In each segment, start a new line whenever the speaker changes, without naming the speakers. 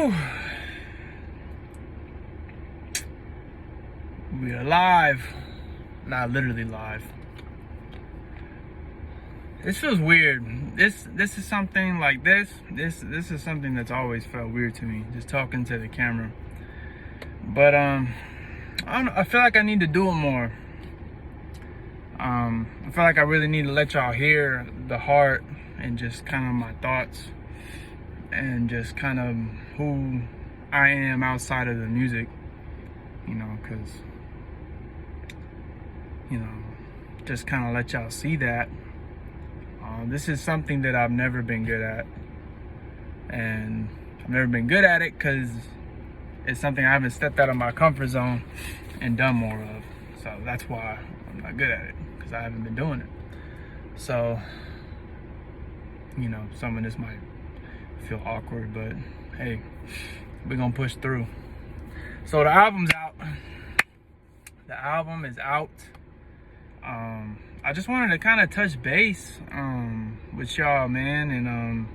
Whew. We are live. Not literally live. This feels weird. This is something like this is something that's always felt weird to me, just talking to the camera. But I don't know, I feel like I need to do it more. I feel like I really need to let y'all hear the heart and just kind of my thoughts and just kind of who I am outside of the music, because just kind of let y'all see that. This is something that I've never been good at, and I've never been good at it because it's something I haven't stepped out of my comfort zone and done more of. So that's why I'm not good at it, because I haven't been doing it. So some of this might feel awkward, but hey, we're gonna push through. So the album's out. The album is out. I just wanted to kind of touch base with y'all, man, and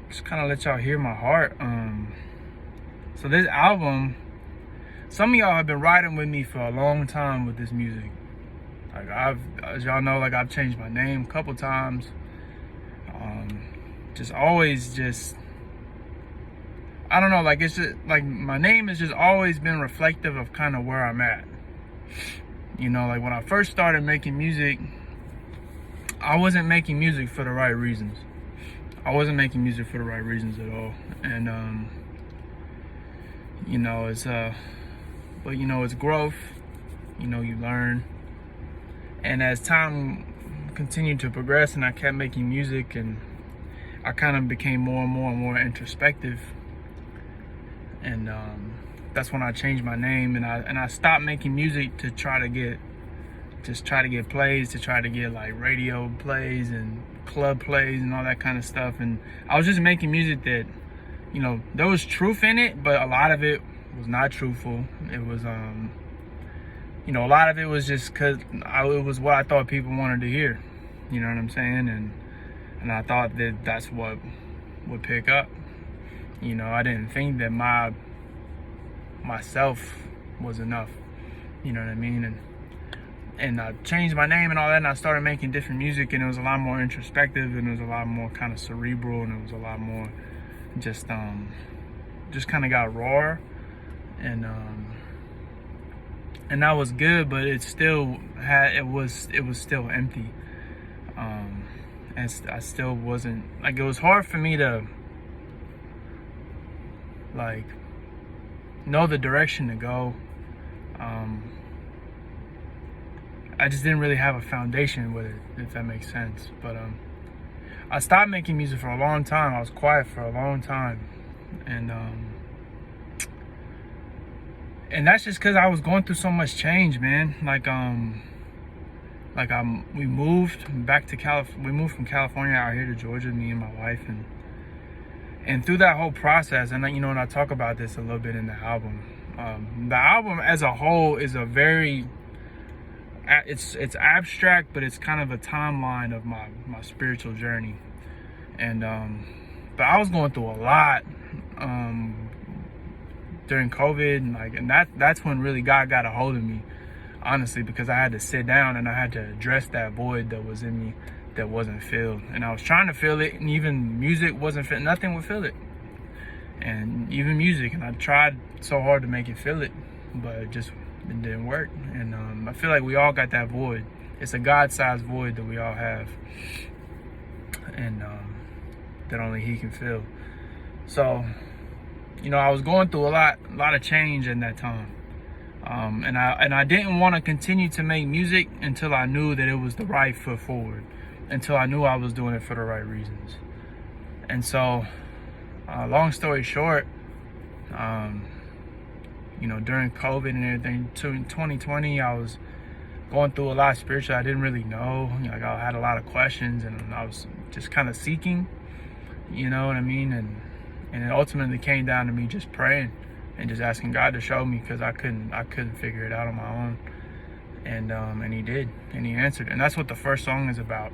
just kind of let y'all hear my heart. So this album, some of y'all have been riding with me for a long time with this music. Like as y'all know, I've changed my name a couple times. I don't know, it's just my name has just always been reflective of kind of where I'm at. When I first started making music, I wasn't making music for the right reasons. I wasn't making music for the right reasons at all. And it's growth. You learn. And as time continued to progress and I kept making music, and I kind of became more and more introspective. And that's when I changed my name, and I stopped making music to try to get plays, to try to get radio plays and club plays and all that kind of stuff. And I was just making music that, there was truth in it, but a lot of it was not truthful. It was, a lot of it was just because it was what I thought people wanted to hear. You know what I'm saying? And I thought that that's what would pick up. I didn't think that myself was enough. You know what I mean? And I changed my name and all that, and I started making different music, and it was a lot more introspective, and it was a lot more kind of cerebral, and it was a lot more just kind of got raw, and that was good, but it was still empty. And I still wasn't, it was hard for me to know the direction to go. I just didn't really have a foundation with it, if that makes sense. But I stopped making music for a long time. I was quiet for a long time, and that's just because I was going through so much change, man. We moved back to California. We moved from California out here to Georgia, me and my wife, and through that whole process, and and I talk about this a little bit in the album. The album as a whole is a very, it's abstract, but it's kind of a timeline of my spiritual journey. And but I was going through a lot during COVID, and that's when really God got a hold of me, honestly, because I had to sit down and I had to address that void that was in me that wasn't filled. And I was trying to fill it, and even music wasn't filled. Nothing would fill it. And even music, and I tried so hard to make it fill it, but it didn't work. And I feel like we all got that void. It's a God-sized void that we all have, and that only He can fill. So, I was going through a lot of change in that time. And I didn't want to continue to make music until I knew that it was the right foot forward, until I knew I was doing it for the right reasons. And so, long story short, during COVID and everything, in 2020, I was going through a lot spiritually. I didn't really know. I had a lot of questions, and I was just kind of seeking. You know what I mean? And it ultimately came down to me just praying and just asking God to show me, because I couldn't figure it out on my own. And He did, and He answered. And that's what the first song is about.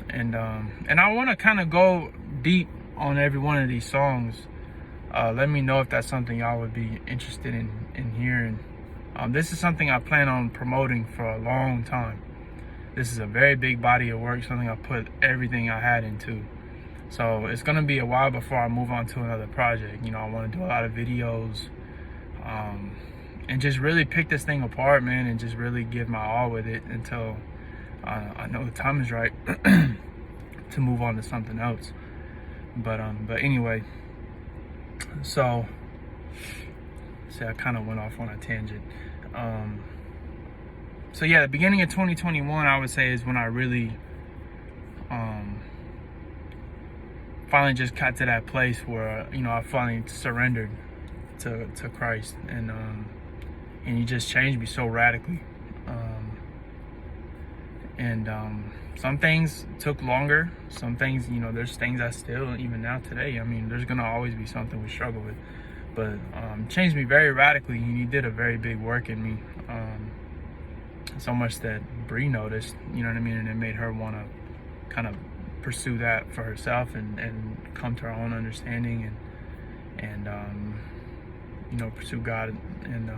And I want to kind of go deep on every one of these songs, Let me know if that's something y'all would be interested in hearing. This is something I plan on promoting for a long time. This is a very big body of work, something I put everything I had into. So it's gonna be a while before I move on to another project. You know, I want to do a lot of videos, and just really pick this thing apart, man, and just really give my all with it until I know the time is right to move on to something else. But anyway, so see, I kind of went off on a tangent. So yeah, the beginning of 2021, I would say, is when I really finally just got to that place where, you know, I finally surrendered to Christ, and he just changed me so radically. Some things took longer. Some things, you know, there's things I still, even now today, I mean, there's gonna always be something we struggle with, but changed me very radically, and he did a very big work in me. So much that Bree noticed, you know what I mean, and it made her want to kind of pursue that for herself and come to her own understanding and you know, pursue God and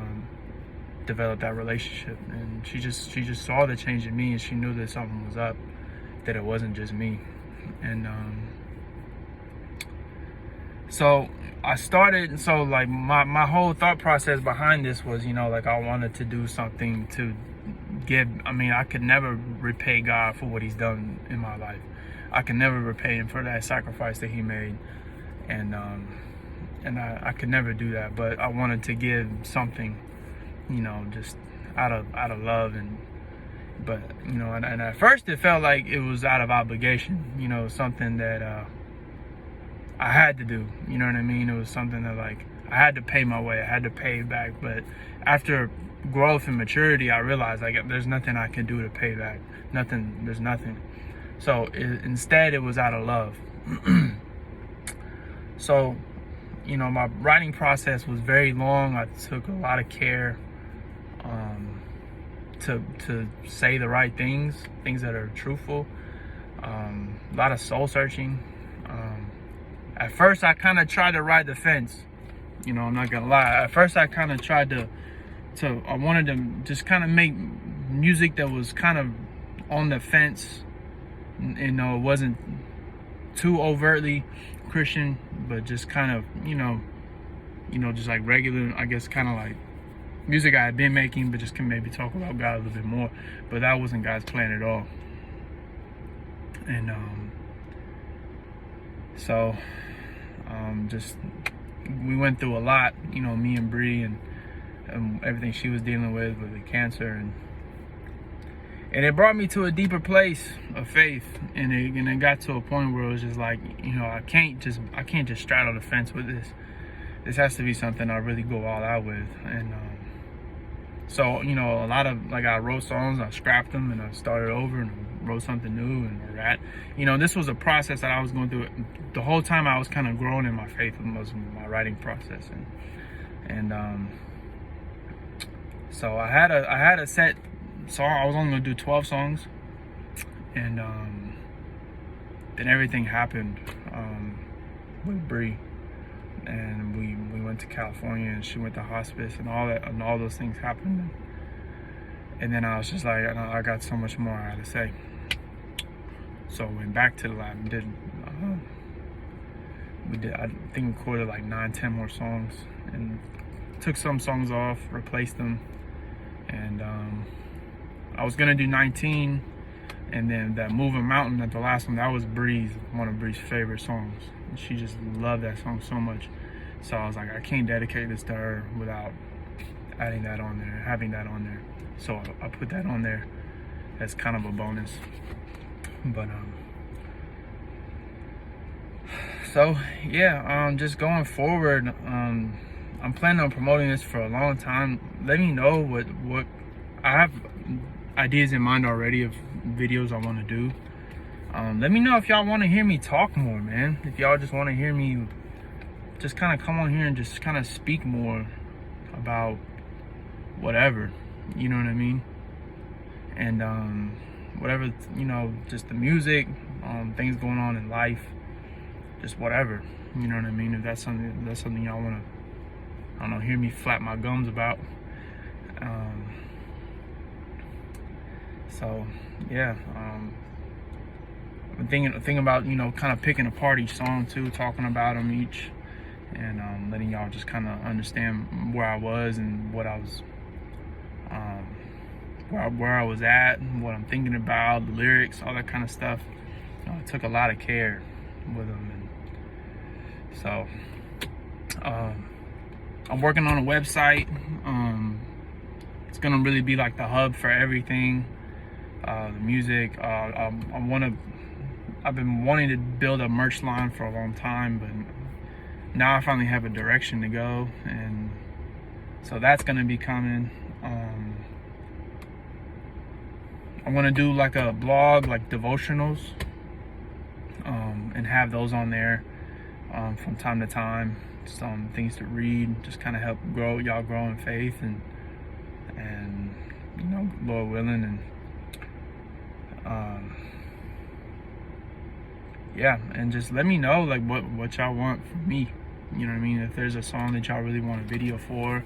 develop that relationship. And she just saw the change in me, and she knew that something was up, that it wasn't just me. And so I started, so like my whole thought process behind this was, you know, like I wanted to do something to give. I mean, I could never repay God for what he's done in my life. I can never repay him for that sacrifice that he made, and I could never do that. But I wanted to give something, you know, just out of love, but you know, and at first it felt like it was out of obligation, you know, something that I had to do, you know what I mean? It was something that, like, I had to pay my way, I had to pay it back. But after growth and maturity, I realized, like, there's nothing I can do to pay back. There's nothing. So instead, it was out of love. So, you know, my writing process was very long. I took a lot of care to say the right things that are truthful. A lot of soul searching. At first, I kind of tried to ride the fence. You know, I'm not gonna lie. At first, I kind of tried I wanted to just kind of make music that was kind of on the fence. You know, it wasn't too overtly Christian, but just kind of, you know, just like regular, I guess, kind of like music I had been making, but just can maybe talk about God a little bit more. But that wasn't God's plan at all. And so just we went through a lot, you know, me and Bree, and everything she was dealing with the cancer, and it brought me to a deeper place of faith, and it got to a point where it was just like, you know, I can't just straddle the fence with this. This has to be something I really go all out with. And so, you know, a lot of, like, I wrote songs, I scrapped them, and I started over and wrote something new, and that, you know, this was a process that I was going through. The whole time I was kind of growing in my faith, was my writing process, and so I had a set song. I was only gonna do 12 songs, and then everything happened with Bree, and we went to California, and she went to hospice, and all that, and all those things happened. And then I was just like, I got so much more I had to say. So I went back to the lab and I think we recorded like 9-10 more songs, and took some songs off, replaced them, and I was gonna do 19, and then that Moving Mountain, at the last one, that was one of Bree's favorite songs. And she just loved that song so much. So I was like, I can't dedicate this to her without adding that on there, having that on there. So I put that on there as kind of a bonus. But so yeah, just going forward, I'm planning on promoting this for a long time. Let me know what I have ideas in mind already of videos I want to do. Let me know if y'all want to hear me talk more, man. If y'all just want to hear me just kind of come on here and just kind of speak more about whatever, you know what I mean? And whatever, you know, just the music, things going on in life. just whatever. You know what I mean? If that's something y'all wanna, I don't know, hear me flap my gums about. So yeah, I'm thinking about, you know, kind of picking apart each song too, talking about them each, and letting y'all just kind of understand where I was and what I was, where I was at, and what I'm thinking about, the lyrics, all that kind of stuff. You know, I took a lot of care with them, and so I'm working on a website. It's gonna really be like the hub for everything. The music. I've been wanting to build a merch line for a long time, but now I finally have a direction to go, and so that's gonna be coming. I want to do like a blog, like devotionals, and have those on there from time to time. Some things to read, just kind of help y'all grow in faith, and you know, Lord willing, and yeah, and just let me know like what y'all want from me. You know what I mean? If there's a song that y'all really want a video for,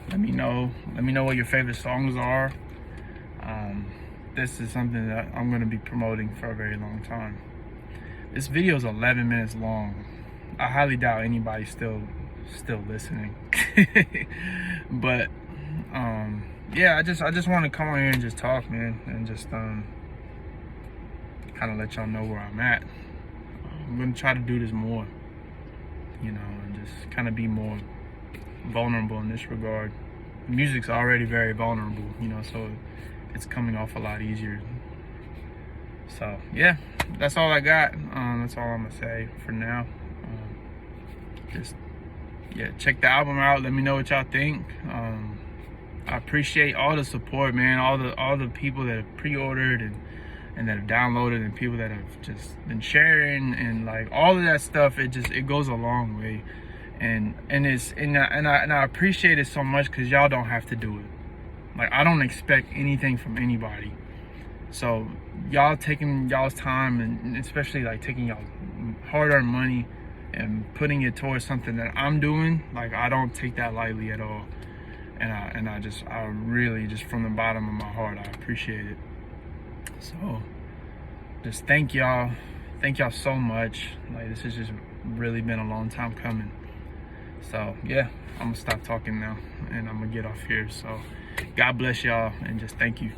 let me know. Let me know what your favorite songs are. This is something that I'm going to be promoting for a very long time. This video is 11 minutes long. I highly doubt anybody's still listening. But yeah, I just want to come on here and just talk, man, and just kind of let y'all know where I'm at. I'm gonna try to do this more, you know, and just kind of be more vulnerable in this regard. The music's already very vulnerable, you know, so it's coming off a lot easier. So yeah, that's all I got. That's all I'm gonna say for now. Just yeah, check the album out. Let me know what y'all think. I appreciate all the support, man. All the people that have pre-ordered and that have downloaded, and people that have just been sharing, and like all of that stuff. It goes a long way, and I appreciate it so much because y'all don't have to do it. Like, I don't expect anything from anybody. So y'all taking y'all's time, and especially like taking y'all hard-earned money and putting it towards something that I'm doing, like, I don't take that lightly at all. And I really, just from the bottom of my heart, I appreciate it. So just thank y'all so much. Like, this has just really been a long time coming. So yeah, I'm gonna stop talking now, and I'm gonna get off here. So God bless y'all, and just thank you.